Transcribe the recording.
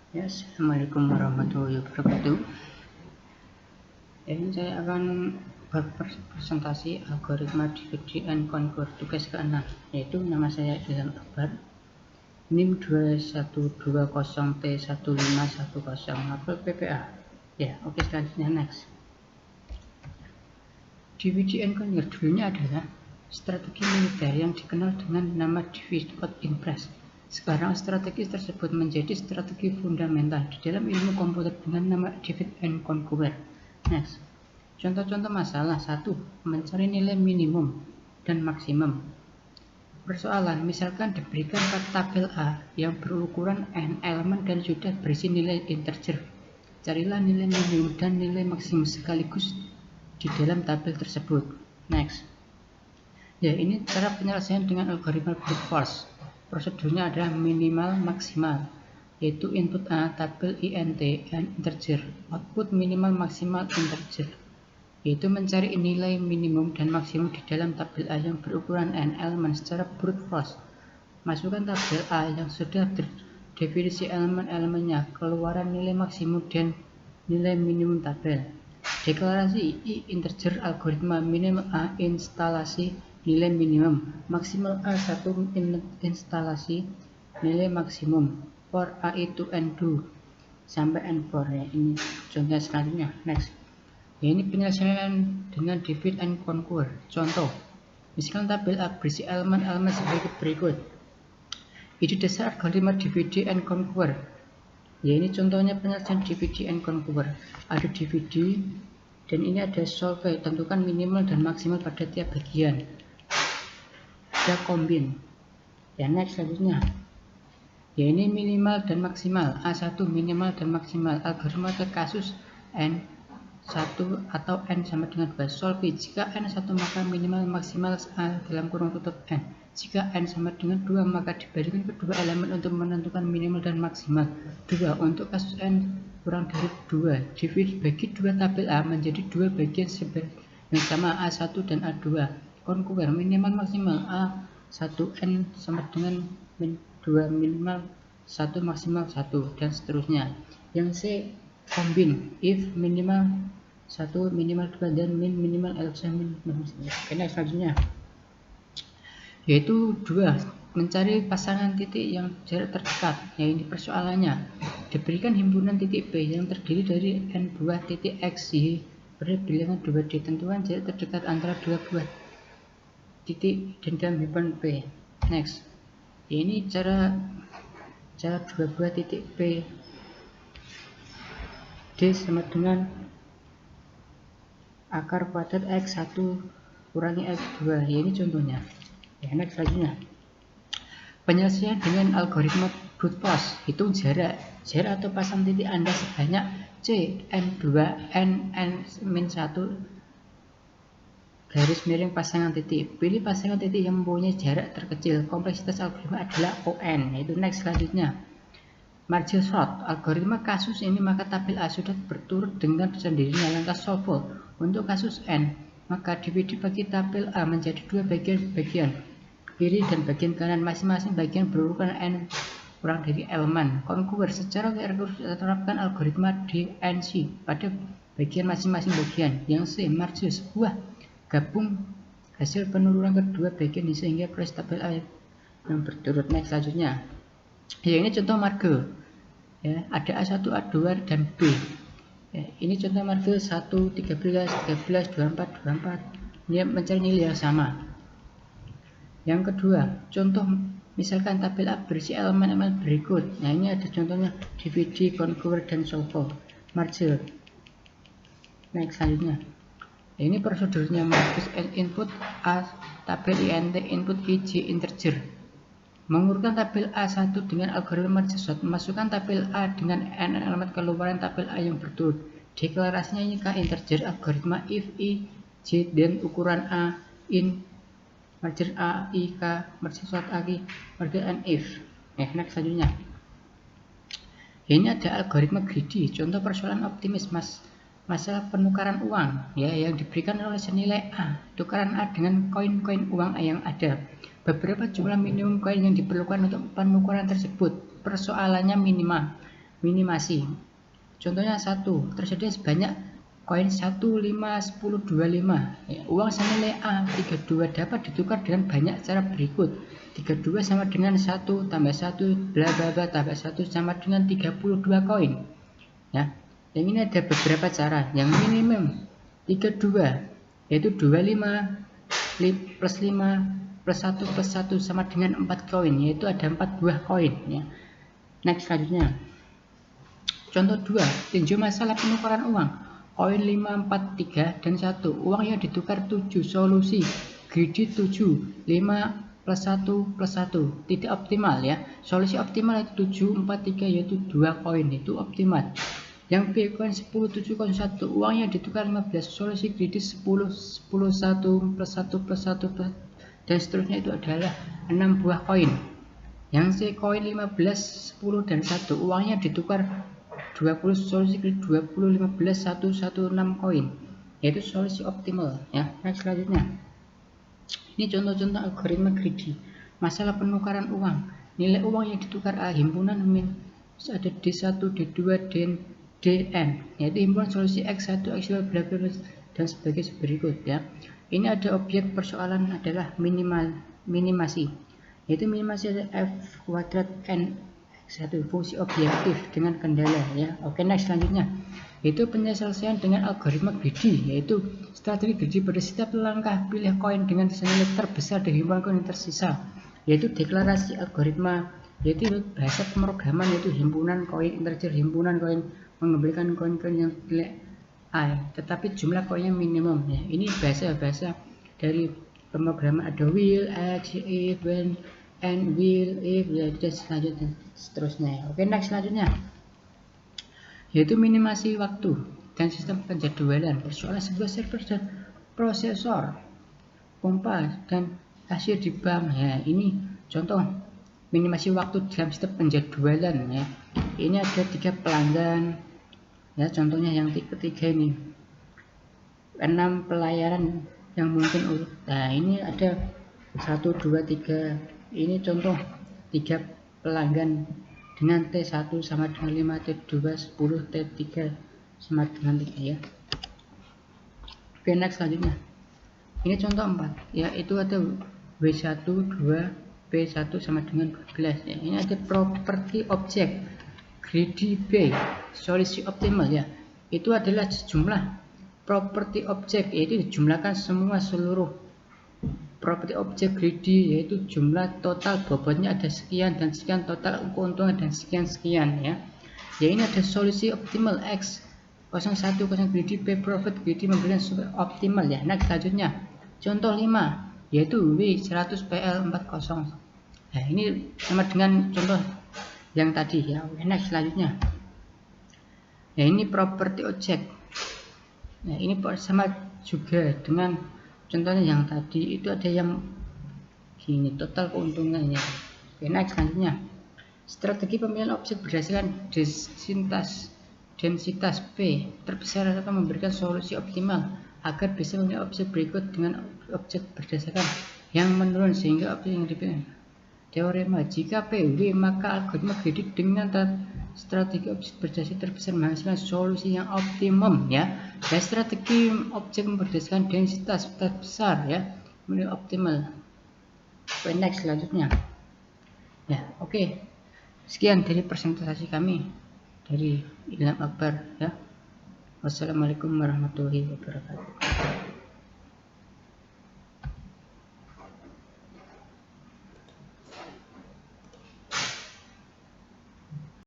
Ya, Assalamualaikum warahmatullahi wabarakatuh. Ini saya akan berpresentasi algoritma DVD and convert tugas ke-6, yaitu nama saya Ilham Akbar, NIM 2120T1510, label PPA. Ya, oke, selanjutnya next. DVD and convert dulunya adalah strategi militer yang dikenal dengan nama Divide and Impress. Sekarang strategi tersebut menjadi strategi fundamental di dalam ilmu komputer dengan nama divide and conquer. Next. Contoh-contoh masalah. 1. Mencari nilai minimum dan maksimum. Persoalan, misalkan diberikan tabel A yang berukuran n elemen dan sudah berisi nilai integer. Carilah nilai minimum dan nilai maksimum sekaligus di dalam tabel tersebut. Next. Ya, ini cara penyelesaian dengan algoritma brute force. Prosedurnya adalah minimal maksimal, yaitu input A tabel int n integer, output minimal maksimal integer, yaitu mencari nilai minimum dan maksimum di dalam tabel A yang berukuran n elemen secara brute force. Masukkan tabel A yang sudah terdefinisi elemen-elemennya, keluaran nilai maksimum dan nilai minimum tabel. Deklarasi I integer algoritma minimal A instalasi nilai minimum, maksimal A1 instalasi nilai maksimum, for A itu N2 sampai N4 ya. Ini contohnya selanjutnya. Next. Ya, ini penyelesaian dengan divide and conquer. Contoh, misalkan tabel A berisi elemen-elemen sebagai berikut. Ide dasar algoritma divide and conquer. Ya, ini contohnya penyelesaian divide and conquer. Ada divide dan ini ada solve, tentukan minimal dan maksimal pada tiap bagian. Ada combine. Ya, next selanjutnya. Ya, ini minimal dan maksimal. A1 minimal dan maksimal. Algoritma ke kasus N 1 atau N sama dengan 2. Solve. Jika N 1 maka minimal maksimal A dalam kurung tutup N. Jika N sama dengan 2 maka diberikan kedua elemen untuk menentukan minimal dan maksimal. 2. Untuk kasus N kurang dari 2, divide bagi dua tabel A menjadi dua bagian yang sama A1 dan A2. Conquer minimal maksimal A1N sama dengan 2 minimal 1 maksimal 1 dan seterusnya. Yang C combine if minimal 1 minimal 2 dan min minimal L1 minimal 1. Oke, selanjutnya yaitu 2. Mencari pasangan titik yang jarak terdekat. Ya, ini persoalannya. Diberikan himpunan titik P yang terdiri dari n buah titik X, Y pada bilangan 2 ditentukan jarak terdekat antara dua buah titik dan dalam himpunan P. Next. Ya, ini cara dua buah titik P D sama dengan akar kuadrat X1 kurangi X2. Ya, ini contohnya. Ya, next selanjutnya. Penyelesaian dengan algoritma brute force. Hitung jarak atau pasang titik Anda sebanyak C N2 N-1 garis miring pasangan titik. Pilih pasangan titik yang mempunyai jarak terkecil. Kompleksitas algoritma adalah ON. Yaitu next selanjutnya. Margin sort. Algoritma kasus ini maka tabel A sudah berturut dengan sendirinya. Lantas solve. Untuk kasus N maka divide bagi tabel A menjadi dua bagian kiri dan bagian kanan, masing-masing bagian berukuran n kurang dari elemen. Conquer secara recursive terapkan algoritma DNC pada bagian masing-masing bagian. Yang C merge sebuah gabung hasil penurunan kedua bagian ini sehingga proses tabel A yang berturut. Next selanjutnya. Ya, ini contoh marge. Ya, ada A1, A2 dan B. Ya, ini contoh marge 1, 13, 24, 24. Ini mencari nilai yang sama. Yang kedua, contoh misalkan tabel A berisi elemen-elemen berikut. Nah, ini ada contohnya divide, conquer, dan solve. Merge. Next selanjutnya. Ini prosedurnya merge input A tabel int input ij integer. Mengurutkan tabel A1 dengan algoritma merge sort. Masukkan tabel A dengan n elemen keluaran tabel A yang berturut. Deklarasinya ini K integer algoritma if I j dan ukuran A in merger A, I, K, merge sort A, I, merge N, if. Next selanjutnya. Ini ada algoritma greedy, contoh persoalan optimis masalah penukaran uang, ya, yang diberikan oleh senilai A. Tukaran A dengan koin-koin uang yang ada. Beberapa jumlah minimum koin yang diperlukan untuk penukaran tersebut. Persoalannya minimal. minimasi. Contohnya 1, tersedia sebanyak koin 1, 5, 10, 25. Ya, uang senilai A 32 dapat ditukar dengan banyak cara berikut. 32 sama dengan 1 tambah 1 bla bla bla tambah 1 sama dengan 32 koin. Ya, yang ini ada beberapa cara. Yang minimum 32 yaitu 25 plus 5 plus 1 plus 1 sama dengan 4 koin, yaitu ada 4 buah koin ya. Next selanjutnya. Contoh 2, tinjau masalah penukaran uang. Koin 5, 4, 3 dan 1. Uang yang ditukar 7. Solusi greedy 7, 5 plus 1 plus 1. Tidak optimal ya. Solusi optimal itu 7, 4, 3 yaitu 2 koin, itu optimal. Yang B, koin 10, 7, koin 1. Uang yang ditukar 15. Solusi greedy 10, 10, 1 plus 1 plus 1 plus, dan seterusnya itu adalah 6 buah koin. Yang C, koin 15, 10 dan 1. Uangnya ditukar 20, solusi 20, 15, 1, 1, 6 koin, yaitu solusi optimal ya. Next selanjutnya. Ini contoh-contoh algoritma greedy. Masalah penukaran uang. Nilai uang yang ditukar A, himpunan min ada D1, D2, DN, yaitu himpunan solusi X1, X2, bla bla bla dan sebagainya berikut ya. Ini ada objek persoalan adalah minimasi, yaitu minimasi ada F kuadrat N satu fungsi objektif dengan kendala ya. Oke, next selanjutnya yaitu penyelesaian dengan algoritma greedy, yaitu strategi greedy pada setiap langkah pilih koin dengan senilai terbesar dari himpunan koin yang tersisa, yaitu deklarasi algoritma, yaitu bahasa pemrograman, yaitu himpunan koin integer, himpunan koin mengembalikan koin-koin yang nilai A tetapi jumlah koinnya minimum ya. Ini bahasa-bahasa dari pemrograman, ada will, else, if, when, and will, if ya, dan selanjutnya seterusnya. Oke, next selanjutnya yaitu minimasi waktu dan sistem penjadwalan. Persoalan sebuah server dan prosesor, pompa dan hasil di bank ya. Ini contoh minimasi waktu dalam sistem penjadwalan ya. Ini ada 3 pelanggan ya, contohnya yang ketiga ini 6 pelayaran yang mungkin urut. Nah, ini ada 1, 2, 3. Ini contoh 3 pelanggan dengan T1 sama dengan 5, T2 10, T3 sama dengan 3 ya. Oke, next selanjutnya. Ini contoh 4 ya, itu ada W1, 2, P1 sama dengan 12 ya. Ini ada properti objek greedy B, solusi optimal ya. Itu adalah sejumlah properti objek, yaitu dijumlahkan semua seluruh properti objek greedy, yaitu jumlah total bobotnya ada sekian dan sekian, total keuntungan dan sekian ya. Ya, ini ada solusi optimal X 01, 0 greedy P profit greedy memberikan optimal ya. Next selanjutnya contoh 5 yaitu W100 PL 40. Nah, ini sama dengan contoh yang tadi ya. Next selanjutnya ya, ini properti objek. Nah, ini sama juga dengan contohnya yang tadi, itu ada yang gini total keuntungannya. Oke, next selanjutnya strategi pemilihan objek berdasarkan densitas P terbesar atau memberikan solusi optimal agar bisa memilih objek berikut dengan objek berdasarkan yang menurun sehingga objek yang dipilih. Teorema, jika PW maka algoritma greedy dengan strategi objek berdasarkan terbesar menghasilkan solusi yang optimum ya. Dan strategi objek berdasarkan densitas terbesar ya menjadi optimal. Next selanjutnya ya. Oke, sekian dari presentasi kami dari Ilham Akbar ya. Wassalamualaikum warahmatullahi wabarakatuh.